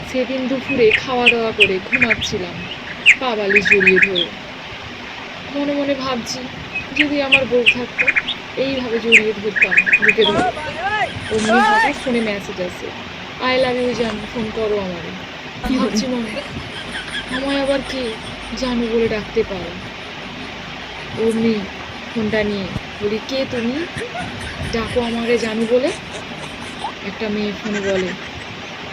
সেদিন দুপুরে খাওয়া দাওয়া করে ঘুমাচ্ছিলাম পা বালিশ জড়িয়ে ধরে। মনে মনে ভাবছি, যদি আমার বউ থাকতো এইভাবে জড়িয়ে ধরতাম বুকে ধরে। অমনি হঠাৎ ফোনে মেসেজ আসে, আই লাভ ইউ জানু, ফোন করো আমারে। ভাবছি মনে, আমায় আবার কে জানু বলে ডাকতে পারে। অমনি ফোনটা নিয়ে বলি, কে তুমি, ডাকো আমারে জানু বলে। একটা মেয়ে ফোনে বলে,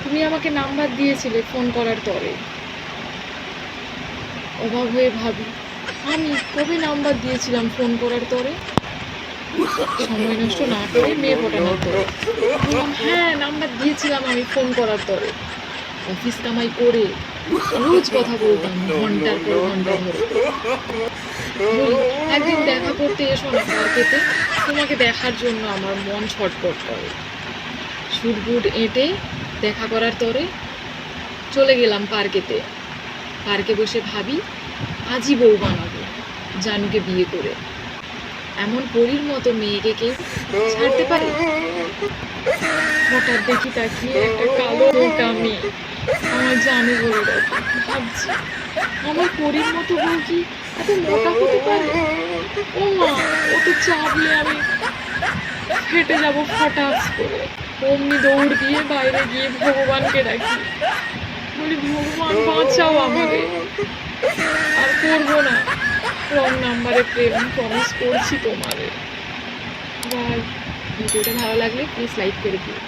তুমি আমাকে নাম্বার দিয়েছিলে ফোন করার তরে। অবাক হয়ে ভাবি, আমি কবে নাম্বার দিয়েছিলাম ফোন করার তরে? সময় নষ্ট না করে মেয়ে পটানোর পরে বললাম, হ্যাঁ নাম্বার দিয়েছিলাম আমি ফোন করার তরে। অফিস কামাই করে রোজ কথা বলতাম ঘন্টার পর ঘন্টা ধরে। বলি, একদিন দেখা করতে এসো না পার্কেতে, তোমাকে দেখার জন্য আমার মন ছটফট করে। শুট বুট এঁটে দেখা করার তরে চলে গেলাম পার্কেতে। পার্কে বসে ভাবি, আজই বউ বানাবো জানুকে বিয়ে করে। এমন পরীর মতো মেয়েকে কেউ ছাড়তে পারে? হঠাৎ দেখি তাকিয়ে একটা কালো বোকা মেয়ে আমার জানু বলে ডাকে। ভাবছি, আমার পরীর মতো বউ কি এত মোটা হতে পারে? ও মা, ও তো চাপলে আমি ফেটে যাব ফটাস করে। অমনি দৌড় দিয়ে বাইরে গিয়ে ভগবানকে ডাকি, বলি ভগবান বাঁচাও আমাকে, আর করবো না রং নাম্বারে প্রেম, প্রমিস করছি তোমারে। আর ভিডিওটা ভালো লাগলে প্লিজ লাইক করে দিও।